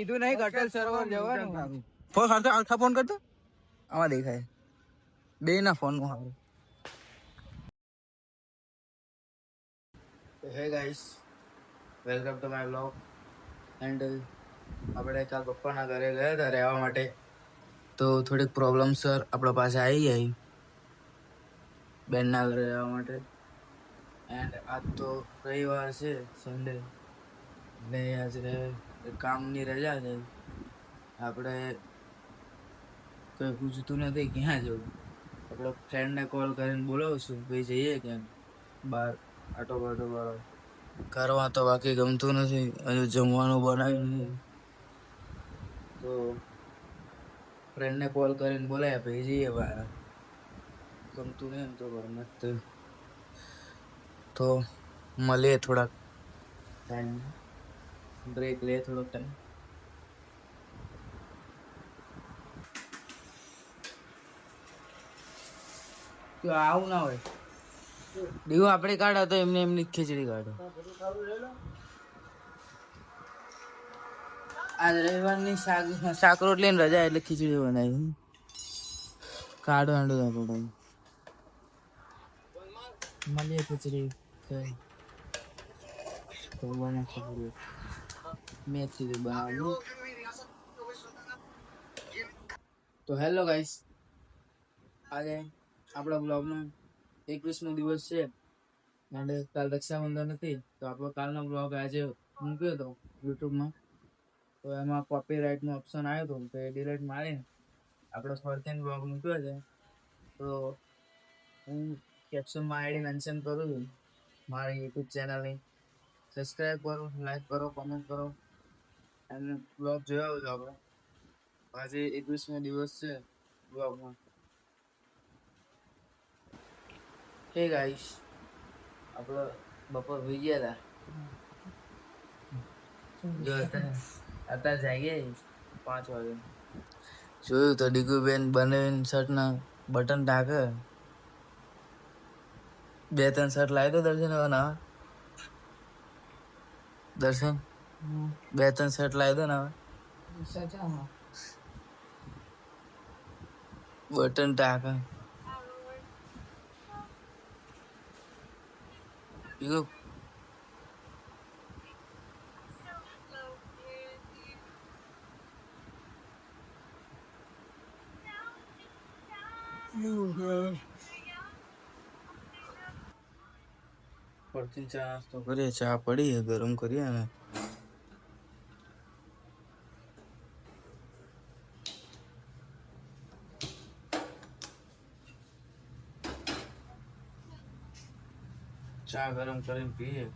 કીધું નહીં અટલ સરોવર જવાનું. ફોન કરતો, આખા ફોન કરતો. આમાં દેખાય બે ના ફોન નું હારું. હે guys, welcome to my blog. And આપણે કાલ પપ્પાના ઘરે ગયા હતા રહેવા માટે, તો થોડીક પ્રોબ્લેમ સર આપણા પાસે આવી ગઈ બેનના ઘરે રહેવા માટે. એન્ડ આજ તો રવિવાર છે, સન્ડે, એટલે આજે કામની રજા છે. આપણે કોઈ પૂછતું નથી ક્યાં જવું. આપણો ફ્રેન્ડને કોલ કરીને બોલાવશું ભાઈ જઈએ ક્યાં બહાર આટો બાટો મારો. કરવા તો બાકી ગમતું નથી, હજુ જમવાનું બનાવ્યું નથી, તો ફ્રેન્ડને કોલ કરીને બોલાયા ભાઈ જઈએ બહાર. ગમતું નહીં એમ તો ઘરમાં તો મળીએ થોડાક ટાઈમ, બ્રેક લે થોડોક ટાઈમ. તો આવું ના હોય દીવો આપણે કાઢો તો એમને એમની ખીચડી કાઢો. આજ રવિવારની શાક રોટલી ને રજા એટલે ખીચડી બનાવી. કાઢો હાંડો આપણો મળીએ ખીચડી મેથી બનાવ્યું. તો હેલો ગાઈસ, આજે આપણા બ્લોગનો 21નો દિવસ છે અને કાલ રક્ષાબંધન હતી, તો આપણો કાલનો બ્લોગ આજે મૂક્યો હતો યુટ્યુબમાં. તો એમાં કોપીરાઇટનો ઓપ્શન આવ્યો હતો, તો એ ડિલીટ મારીને આપણો ફરથી બ્લોગ મૂક્યો છે. તો હું કેપ્શનમાં આઈડી મેન્શન કરું છું મારી યુટ્યુબ ચેનલની. સબસ્ક્રાઈબ કરો, લાઈક કરો, કોમેન્ટ કરો અને બ્લોગ જોયા આવજો. આપણે આજે 21નો દિવસ છે બ્લોગમાં. હે ગાઈસ, આપણે બપોર હોઈ ગયા હતા, અત્યારે જાગીએ 5 વાગે. જોયું તો ડીગુબેન બનાવીને શર્ટના બટન ટાંકે. 2-3 શર્ટ લાવી દો દર્શન. ના દર્શન 2-3 શર્ટ લાવી દો ને હવે. બટન ટાંકે પડતી ચા નાસ્તો કરીએ. ચા પડી ગરમ કરીએ ને ચા ગરમ કરીને પીએ.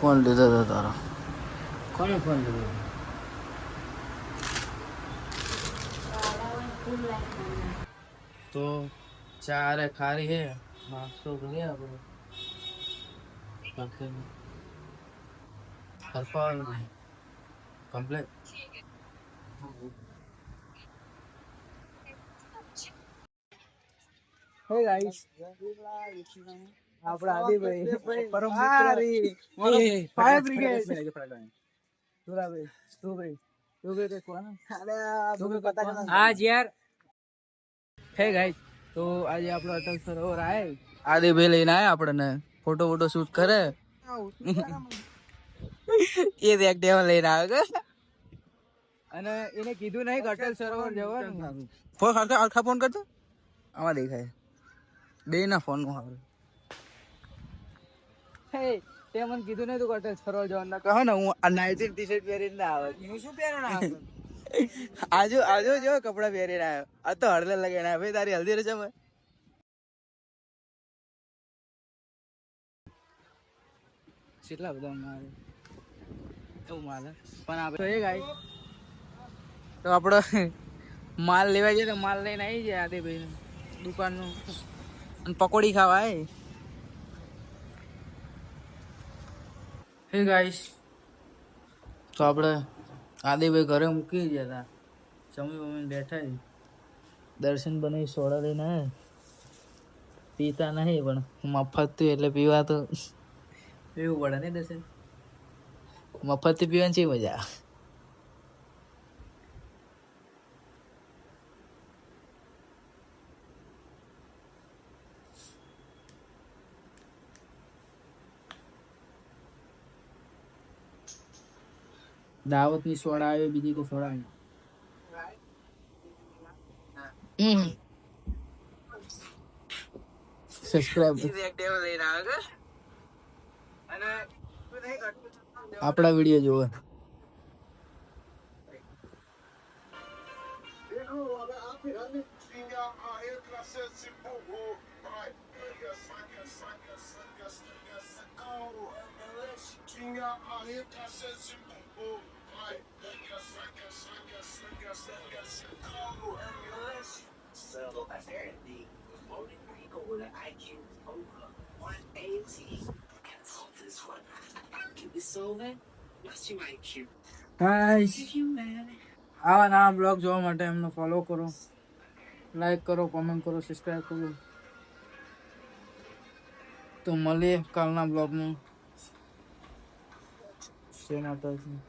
ફોન લીધો હતો તારો? કોને ફોન લીધો? તો ચારે ખારી હે, નાસ્તો કરીએ આપણે. હરફાવાનું કમ્પ્લેટ. હે ગાઈસ, આપણા આદિભાઈ પરમ મિત્ર ફાયર બ્રિગેડ સુરાભાઈ સુભાઈ કે કોણ આજ યાર. હે ગાઈસ, તો આજે આપણો અટલ સરોવર આય આદિભાઈ લઈને આયા આપણને ફોટો શૂટ કરે. એ એક્ટિવા લઈને આવ્યો અને એને કીધું નહીં અટલ સરોવર જવાનું. ફોન કરતો, આખા ફોન કરતો. આમાં દેખાય બે ના ફોન નું હારું. હે તે મને કીધું નહીં તું અટલ સરોવર જવાનું. કહો ને હું આ નાઇટી ટી-શર્ટ પહેરીને ના આવે. હું શું પહેરીને આવે? આજુ જો કપડા પહેરીને આવ્યો. આ તો હળદર લગાવીને આવ્યો. ભાઈ તારી હલ્દી રસમ કેટલા બધા મારે એવું માલે પણ આપણે તો એ ગાય. તો આપણો માલ લેવા જઈએ તો માલ લઈને આવી જાય આદિભાઈ દુકાનનું, અને પકોડી ખાવા આવે. હે ગાઈસ, તો આપણે આદિભાઈ ઘરે મૂકી ગયા હતા. જમી બમીને બેઠા છે. દર્શન બની સોડા લઈને આવ્યા. પીતા નહીં પણ મફત થયું એટલે પીવા તો પીવું પડે ને. દર્શન મફત થી પીવાની છે મજા. દાવત ની સોડા આવે, બીજી તો સોડા આવે. સબસ્ક્રાઇબ આપણા વિડીયો જોવે. આવા નવા બ્લોગ જોવા માટે એમને ફોલો કરો, લાઈક કરો, કોમેન્ટ કરો, સબસ્ક્રાઇબ કરો. તો મળીએ કાલના બ્લોગમાં. જય માતાજી.